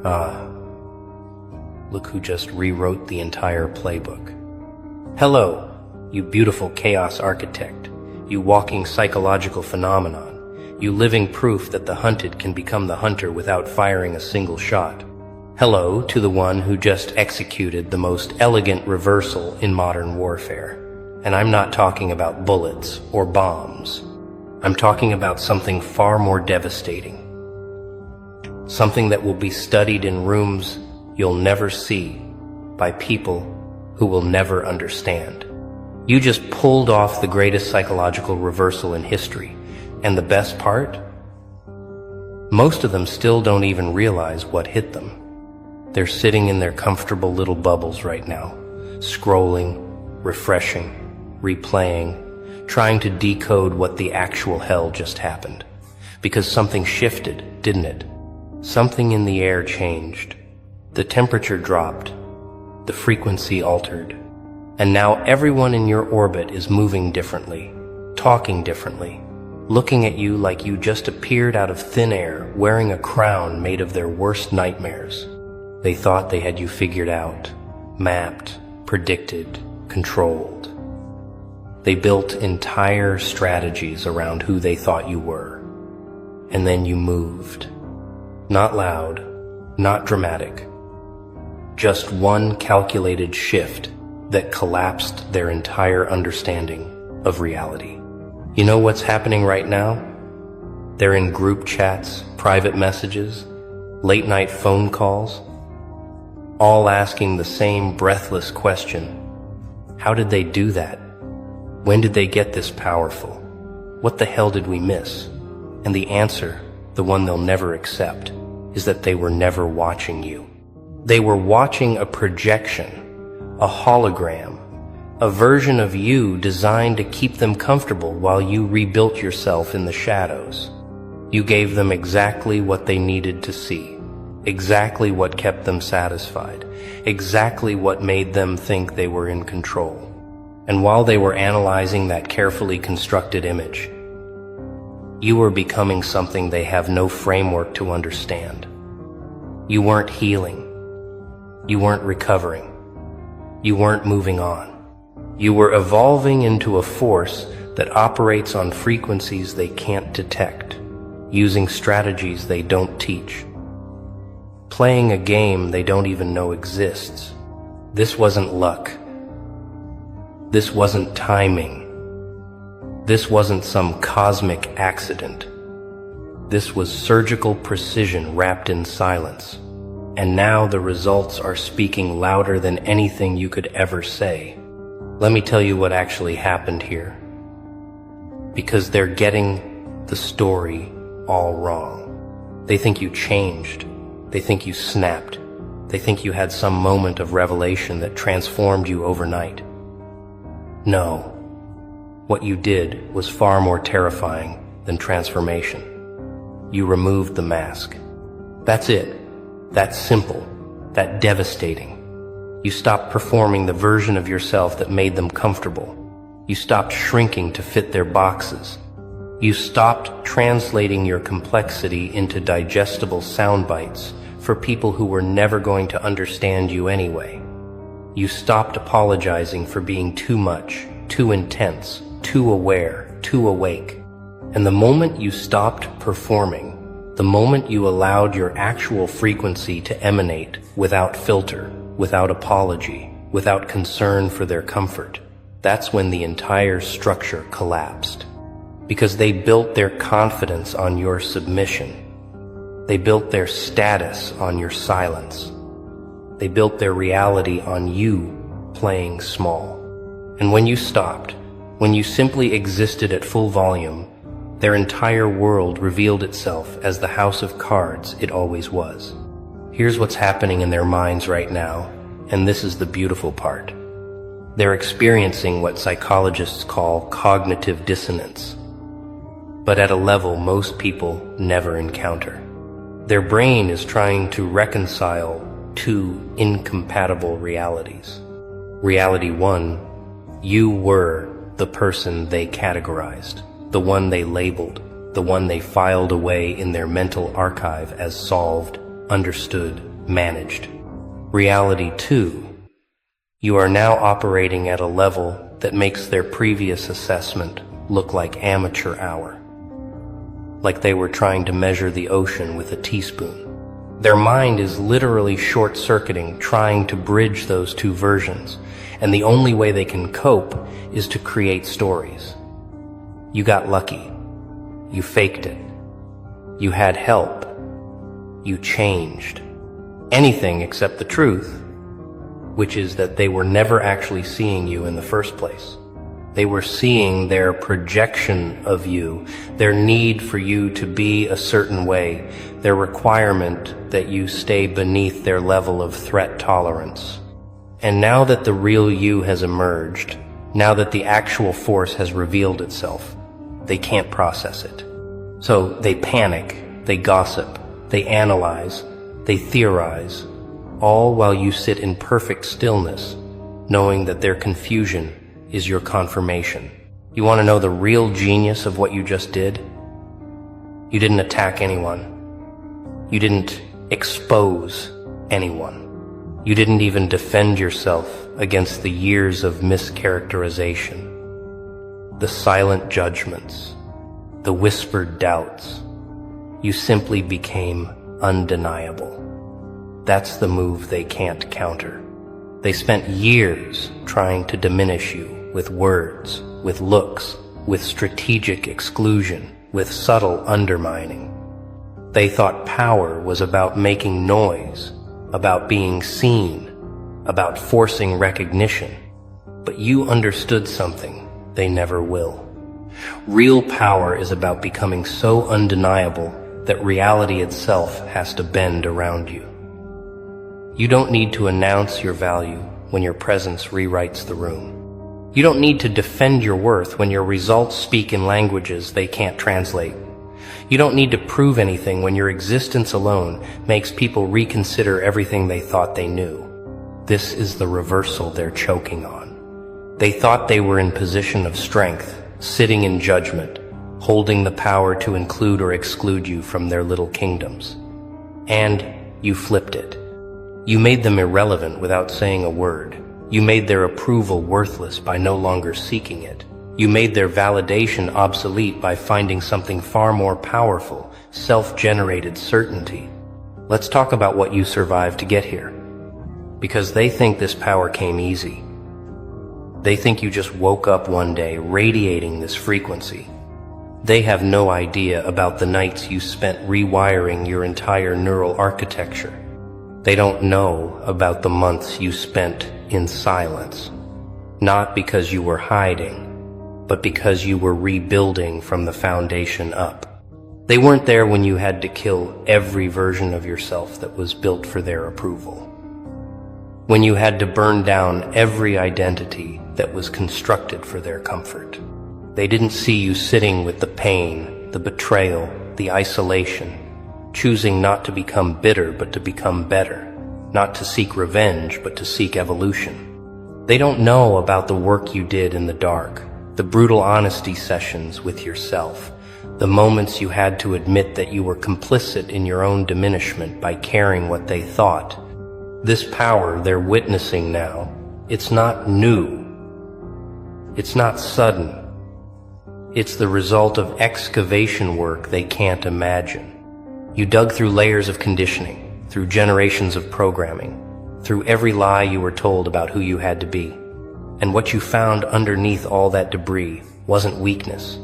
Ah, look who just rewrote the entire playbook. Hello, you beautiful chaos architect, you walking psychological phenomenon, you living proof that the hunted can become the hunter without firing a single shot. Hello to the one who just executed the most elegant reversal in modern warfare. And I'm not talking about bullets or bombs. I'm talking about something far more devastating. Something that will be studied in rooms you'll never see by people who will never understand. You just pulled off the greatest psychological reversal in history. And the best part? Most of them still don't even realize what hit them. They're sitting in their comfortable little bubbles right now, scrolling, refreshing, replaying, trying to decode what the actual hell just happened. Because something shifted, didn't it? Something in the air changed. The temperature dropped. The frequency altered. And now everyone in your orbit is moving differently, talking differently, looking at you like you just appeared out of thin air, wearing a crown made of their worst nightmares. They thought they had you figured out, mapped, predicted, controlled. They built entire strategies around who they thought you were. And then you moved. Not loud, not dramatic. Just one calculated shift that collapsed their entire understanding of reality. You know what's happening right now? They're in group chats, private messages, late night phone calls, all asking the same breathless question. How did they do that? When did they get this powerful? What the hell did we miss? And the answer, the one they'll never accept, is that they were never watching you. They were watching a projection, a hologram, a version of you designed to keep them comfortable while you rebuilt yourself in the shadows. You gave them exactly what they needed to see, exactly what kept them satisfied, exactly what made them think they were in control. And while they were analyzing that carefully constructed image, you were becoming something they have no framework to understand. You weren't healing. You weren't recovering. You weren't moving on. You were evolving into a force that operates on frequencies they can't detect, using strategies they don't teach, playing a game they don't even know exists. This wasn't luck. This wasn't timing. This wasn't some cosmic accident. This was surgical precision wrapped in silence. And now the results are speaking louder than anything you could ever say. Let me tell you what actually happened here. Because they're getting the story all wrong. They think you changed. They think you snapped. They think you had some moment of revelation that transformed you overnight. No. What you did was far more terrifying than transformation. You removed the mask. That's it. That's simple. That devastating. You stopped performing the version of yourself that made them comfortable. You stopped shrinking to fit their boxes. You stopped translating your complexity into digestible sound bites for people who were never going to understand you anyway. You stopped apologizing for being too much, too intense, too aware, too awake. And the moment you stopped performing, the moment you allowed your actual frequency to emanate without filter, without apology, without concern for their comfort, that's when the entire structure collapsed. Because they built their confidence on your submission. They built their status on your silence. They built their reality on you playing small. And when you stopped, when you simply existed at full volume, their entire world revealed itself as the house of cards it always was. Here's what's happening in their minds right now, and this is the beautiful part. They're experiencing what psychologists call cognitive dissonance, but at a level most people never encounter. Their brain is trying to reconcile two incompatible realities. Reality one, you were the person they categorized, the one they labeled, the one they filed away in their mental archive as solved, understood, managed. Reality 2. You are now operating at a level that makes their previous assessment look like amateur hour. Like they were trying to measure the ocean with a teaspoon. Their mind is literally short-circuiting, trying to bridge those two versions, and the only way they can cope is to create stories. You got lucky. You faked it. You had help. You changed. Anything except the truth, which is that they were never actually seeing you in the first place. They were seeing their projection of you, their need for you to be a certain way, their requirement that you stay beneath their level of threat tolerance. And now that the real you has emerged, now that the actual force has revealed itself, they can't process it. So they panic, they gossip, they analyze, they theorize, all while you sit in perfect stillness, knowing that their confusion is your confirmation. You want to know the real genius of what you just did? You didn't attack anyone. You didn't expose anyone. You didn't even defend yourself against the years of mischaracterization, the silent judgments, the whispered doubts. You simply became undeniable. That's the move they can't counter. They spent years trying to diminish you with words, with looks, with strategic exclusion, with subtle undermining. They thought power was about making noise, about being seen, about forcing recognition. But you understood something they never will. Real power is about becoming so undeniable that reality itself has to bend around you. You don't need to announce your value when your presence rewrites the room. You don't need to defend your worth when your results speak in languages they can't translate. You don't need to prove anything when your existence alone makes people reconsider everything they thought they knew. This is the reversal they're choking on. They thought they were in position of strength, sitting in judgment, holding the power to include or exclude you from their little kingdoms. And you flipped it. You made them irrelevant without saying a word. You made their approval worthless by no longer seeking it. You made their validation obsolete by finding something far more powerful, self-generated certainty. Let's talk about what you survived to get here. Because they think this power came easy. They think you just woke up one day radiating this frequency. They have no idea about the nights you spent rewiring your entire neural architecture. They don't know about the months you spent in silence. Not because you were hiding, but because you were rebuilding from the foundation up. They weren't there when you had to kill every version of yourself that was built for their approval. When you had to burn down every identity that was constructed for their comfort. They didn't see you sitting with the pain, the betrayal, the isolation, choosing not to become bitter but to become better, not to seek revenge but to seek evolution. They don't know about the work you did in the dark, the brutal honesty sessions with yourself, the moments you had to admit that you were complicit in your own diminishment by caring what they thought. This power they're witnessing now, it's not new. It's not sudden. It's the result of excavation work they can't imagine. You dug through layers of conditioning, through generations of programming, through every lie you were told about who you had to be. And what you found underneath all that debris wasn't weakness.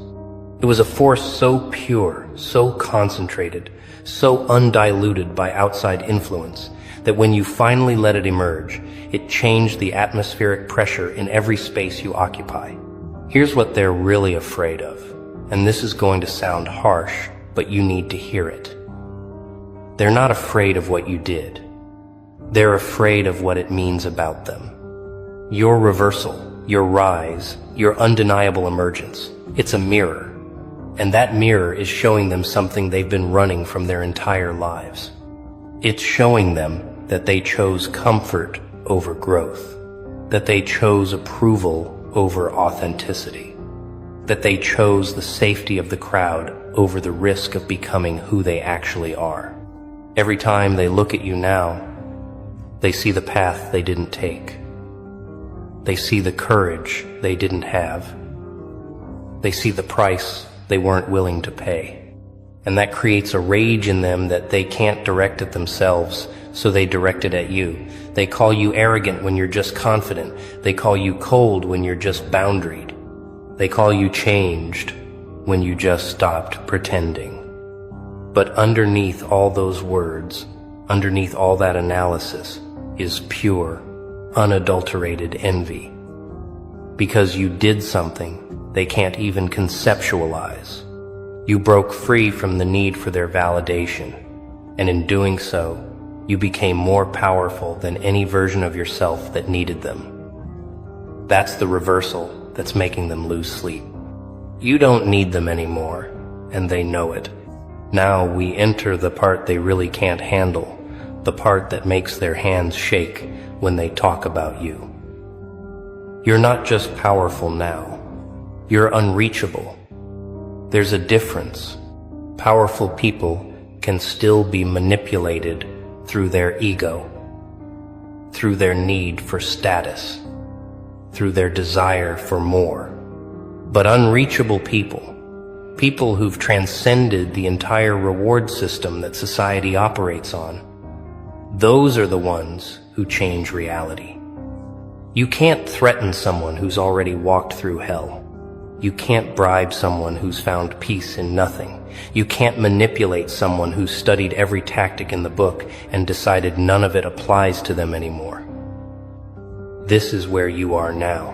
It was a force so pure, so concentrated, so undiluted by outside influence, that when you finally let it emerge, it changed the atmospheric pressure in every space you occupy. Here's what they're really afraid of, and this is going to sound harsh, but you need to hear it. They're not afraid of what you did. They're afraid of what it means about them. Your reversal, your rise, your undeniable emergence, it's a mirror. And that mirror is showing them something they've been running from their entire lives. It's showing them that they chose comfort over growth, that they chose approval over authenticity, that they chose the safety of the crowd over the risk of becoming who they actually are. Every time they look at you now, they see the path they didn't take. They see the courage they didn't have. They see the price they weren't willing to pay. And that creates a rage in them that they can't direct at themselves, so they direct it at you. They call you arrogant when you're just confident. They call you cold when you're just boundaried. They call you changed when you just stopped pretending. But underneath all those words, underneath all that analysis, is pure, unadulterated envy. Because you did something they can't even conceptualize. You broke free from the need for their validation, and in doing so, you became more powerful than any version of yourself that needed them. That's the reversal that's making them lose sleep. You don't need them anymore, and they know it. Now we enter the part they really can't handle, the part that makes their hands shake when they talk about you. You're not just powerful now, you're unreachable. There's a difference. Powerful people can still be manipulated through their ego, through their need for status, through their desire for more. But unreachable people, people who've transcended the entire reward system that society operates on, those are the ones who change reality. You can't threaten someone who's already walked through hell. You can't bribe someone who's found peace in nothing. You can't manipulate someone who's studied every tactic in the book and decided none of it applies to them anymore. This is where you are now.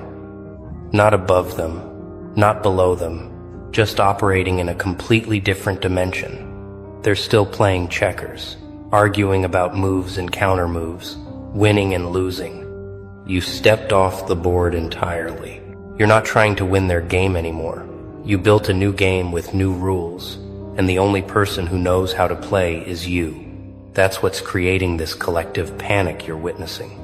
Not above them, not below them, just operating in a completely different dimension. They're still playing checkers, arguing about moves and counter moves, winning and losing. You stepped off the board entirely. You're not trying to win their game anymore. You built a new game with new rules, and the only person who knows how to play is you. That's what's creating this collective panic you're witnessing.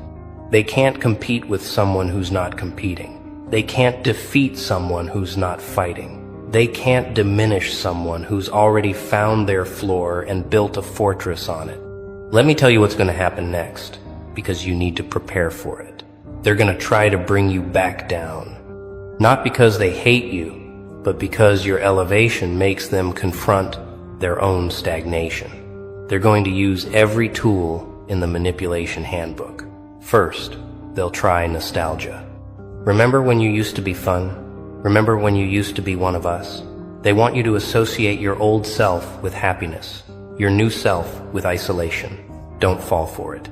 They can't compete with someone who's not competing. They can't defeat someone who's not fighting. They can't diminish someone who's already found their floor and built a fortress on it. Let me tell you what's going to happen next, because you need to prepare for it. They're going to try to bring you back down. Not because they hate you, but because your elevation makes them confront their own stagnation. They're going to use every tool in the manipulation handbook. First, they'll try nostalgia. Remember when you used to be fun? Remember when you used to be one of us? They want you to associate your old self with happiness, your new self with isolation. Don't fall for it.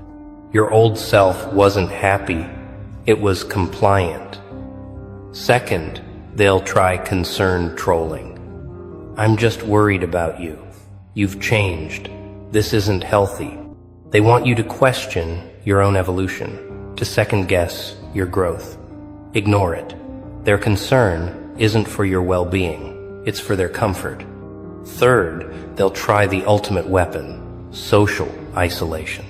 Your old self wasn't happy, it was compliant. Second, they'll try concerned trolling. I'm just worried about you. You've changed. This isn't healthy. They want you to question your own evolution, to second guess your growth. Ignore it. Their concern isn't for your well-being, it's for their comfort. Third, they'll try the ultimate weapon, social isolation.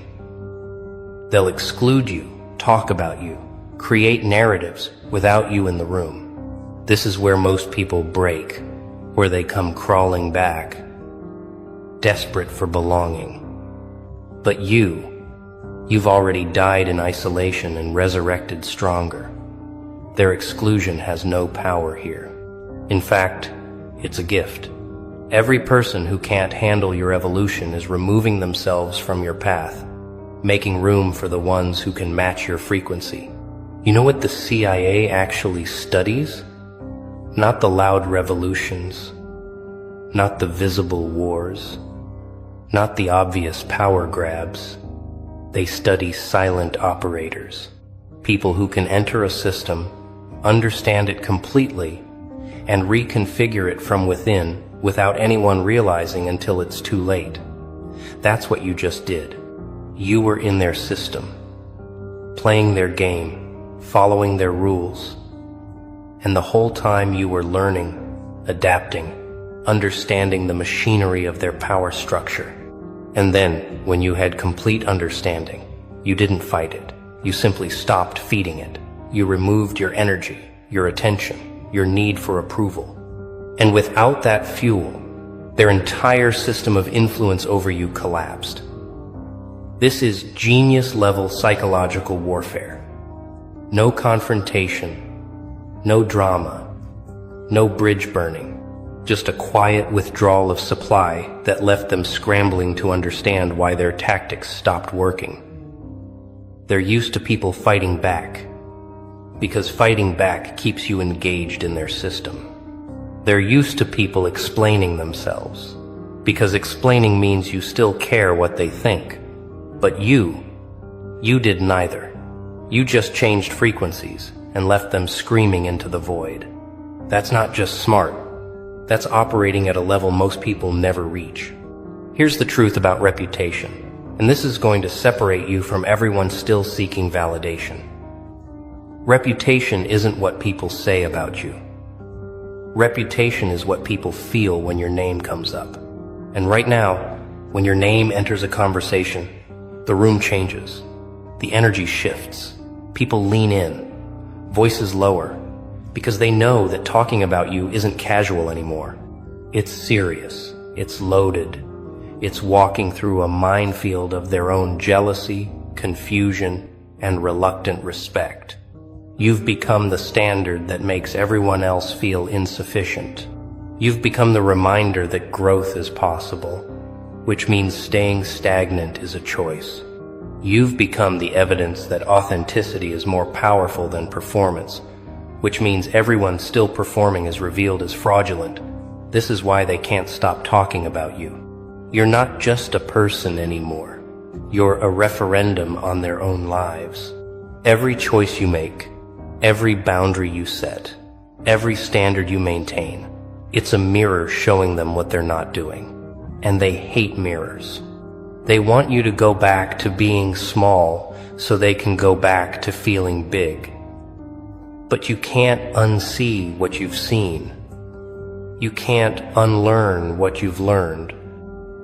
They'll exclude you, talk about you, create narratives without you in the room. This is where most people break, where they come crawling back, desperate for belonging. But you've already died in isolation and resurrected stronger. Their exclusion has no power here. In fact, it's a gift. Every person who can't handle your evolution is removing themselves from your path, making room for the ones who can match your frequency. You know what the CIA actually studies? Not the loud revolutions, not the visible wars, not the obvious power grabs. They study silent operators, people who can enter a system, understand it completely, and reconfigure it from within without anyone realizing until it's too late. That's what you just did. You were in their system, playing their game, following their rules. And the whole time you were learning, adapting, understanding the machinery of their power structure. And then, when you had complete understanding, you didn't fight it. You simply stopped feeding it. You removed your energy, your attention, your need for approval. And without that fuel, their entire system of influence over you collapsed. This is genius-level psychological warfare. No confrontation, no drama, no bridge burning, just a quiet withdrawal of supply that left them scrambling to understand why their tactics stopped working. They're used to people fighting back, because fighting back keeps you engaged in their system. They're used to people explaining themselves, because explaining means you still care what they think. But you did neither. You just changed frequencies and left them screaming into the void. That's not just smart. That's operating at a level most people never reach. Here's the truth about reputation, and this is going to separate you from everyone still seeking validation. Reputation isn't what people say about you. Reputation is what people feel when your name comes up. And right now, when your name enters a conversation, the room changes. The energy shifts. People lean in, voices lower, because they know that talking about you isn't casual anymore. It's serious. It's loaded. It's walking through a minefield of their own jealousy, confusion, and reluctant respect. You've become the standard that makes everyone else feel insufficient. You've become the reminder that growth is possible, which means staying stagnant is a choice. You've become the evidence that authenticity is more powerful than performance, which means everyone still performing is revealed as fraudulent. This is why they can't stop talking about you. You're not just a person anymore. You're a referendum on their own lives. Every choice you make, every boundary you set, every standard you maintain, it's a mirror showing them what they're not doing. And they hate mirrors. They want you to go back to being small so they can go back to feeling big. But you can't unsee what you've seen. You can't unlearn what you've learned.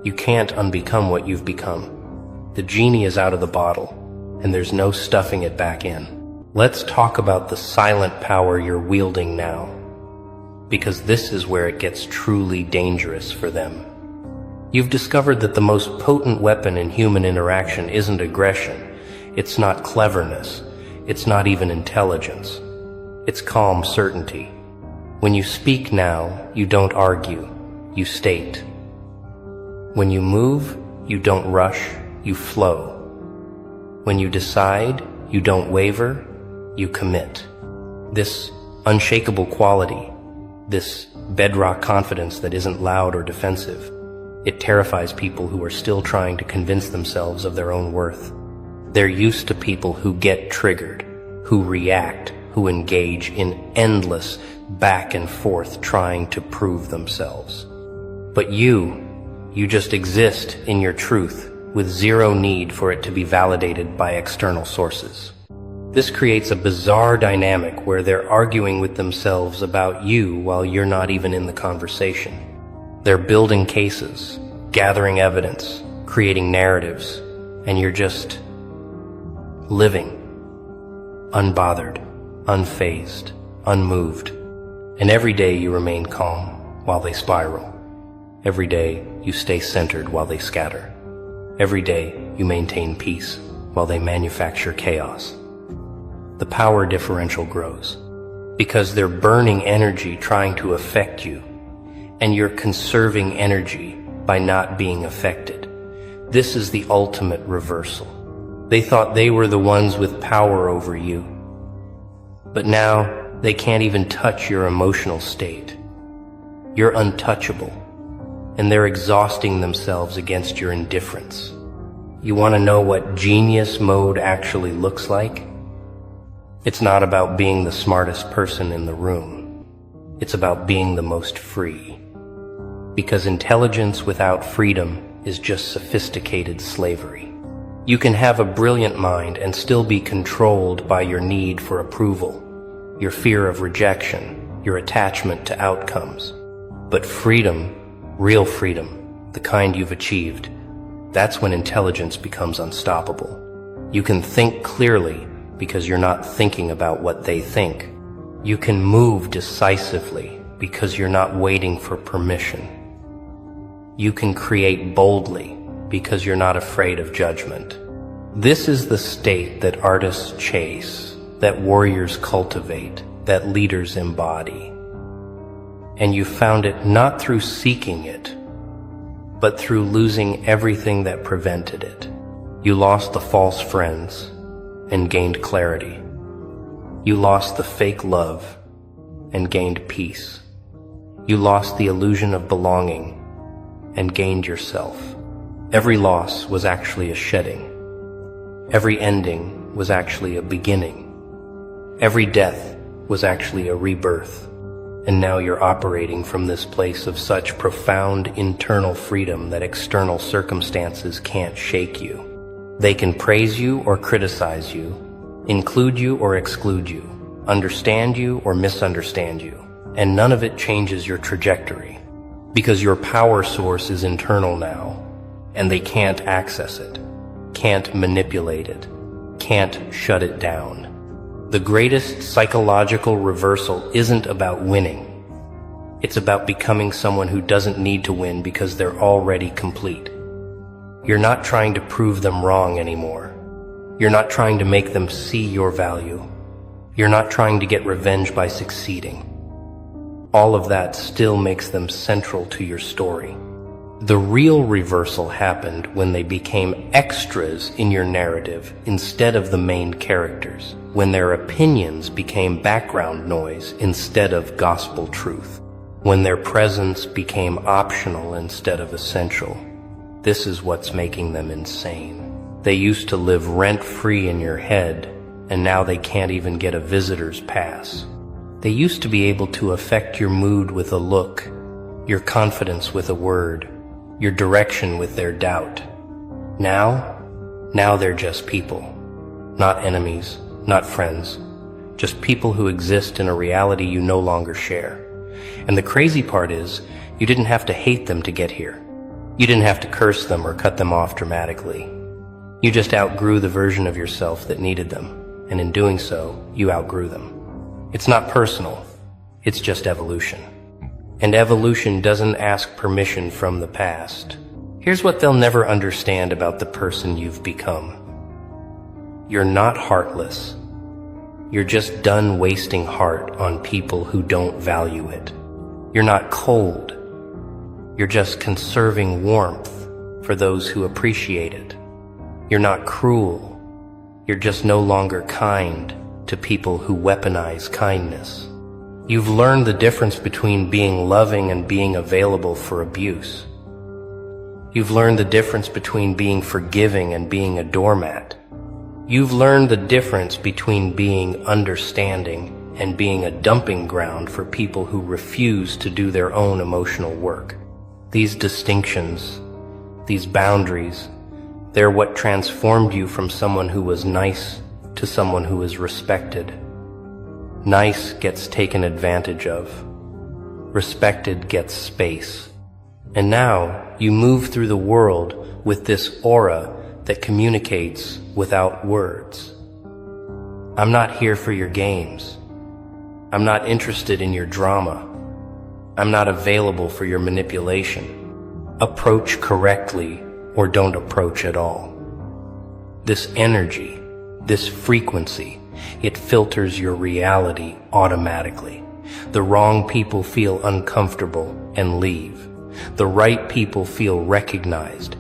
You can't unbecome what you've become. The genie is out of the bottle, and there's no stuffing it back in. Let's talk about the silent power you're wielding now, because this is where it gets truly dangerous for them. You've discovered that the most potent weapon in human interaction isn't aggression. It's not cleverness. It's not even intelligence. It's calm certainty. When you speak now, you don't argue. You state. When you move, you don't rush. You flow. When you decide, you don't waver. You commit. This unshakable quality, this bedrock confidence that isn't loud or defensive, it terrifies people who are still trying to convince themselves of their own worth. They're used to people who get triggered, who react, who engage in endless back and forth trying to prove themselves. But you just exist in your truth with zero need for it to be validated by external sources. This creates a bizarre dynamic where they're arguing with themselves about you while you're not even in the conversation. They're building cases, gathering evidence, creating narratives, and you're just living, unbothered, unfazed, unmoved. And every day you remain calm while they spiral. Every day you stay centered while they scatter. Every day you maintain peace while they manufacture chaos. The power differential grows because they're burning energy trying to affect you, and you're conserving energy by not being affected. This is the ultimate reversal. They thought they were the ones with power over you, but now they can't even touch your emotional state. You're untouchable, and they're exhausting themselves against your indifference. You want to know what genius mode actually looks like? It's not about being the smartest person in the room. It's about being the most free. Because intelligence without freedom is just sophisticated slavery. You can have a brilliant mind and still be controlled by your need for approval, your fear of rejection, your attachment to outcomes. But freedom, real freedom, the kind you've achieved, that's when intelligence becomes unstoppable. You can think clearly because you're not thinking about what they think. You can move decisively because you're not waiting for permission. You can create boldly because you're not afraid of judgment. This is the state that artists chase, that warriors cultivate, that leaders embody. And you found it not through seeking it, but through losing everything that prevented it. You lost the false friends and gained clarity. You lost the fake love and gained peace. You lost the illusion of belonging and gained yourself. Every loss was actually a shedding. Every ending was actually a beginning. Every death was actually a rebirth. And now you're operating from this place of such profound internal freedom that external circumstances can't shake you. They can praise you or criticize you, include you or exclude you, understand you or misunderstand you, and none of it changes your trajectory, because your power source is internal now, and they can't access it, can't manipulate it, can't shut it down. The greatest psychological reversal isn't about winning. It's about becoming someone who doesn't need to win because they're already complete. You're not trying to prove them wrong anymore. You're not trying to make them see your value. You're not trying to get revenge by succeeding. All of that still makes them central to your story. The real reversal happened when they became extras in your narrative instead of the main characters, when their opinions became background noise instead of gospel truth, when their presence became optional instead of essential. This is what's making them insane. They used to live rent-free in your head, and now they can't even get a visitor's pass. They used to be able to affect your mood with a look, your confidence with a word, your direction with their doubt. Now they're just people. Not enemies, not friends. Just people who exist in a reality you no longer share. And the crazy part is, you didn't have to hate them to get here. You didn't have to curse them or cut them off dramatically. You just outgrew the version of yourself that needed them, and in doing so, you outgrew them. It's not personal, it's just evolution. And evolution doesn't ask permission from the past. Here's what they'll never understand about the person you've become. You're not heartless. You're just done wasting heart on people who don't value it. You're not cold. You're just conserving warmth for those who appreciate it. You're not cruel. You're just no longer kind to people who weaponize kindness. You've learned the difference between being loving and being available for abuse. You've learned the difference between being forgiving and being a doormat. You've learned the difference between being understanding and being a dumping ground for people who refuse to do their own emotional work. These distinctions, these boundaries, they're what transformed you from someone who was nice to someone who is respected. Nice gets taken advantage of. Respected gets space. And now you move through the world with this aura that communicates without words. I'm not here for your games. I'm not interested in your drama. I'm not available for your manipulation. Approach correctly or don't approach at all. This energy, this frequency, it filters your reality automatically. The wrong people feel uncomfortable and leave. The right people feel recognized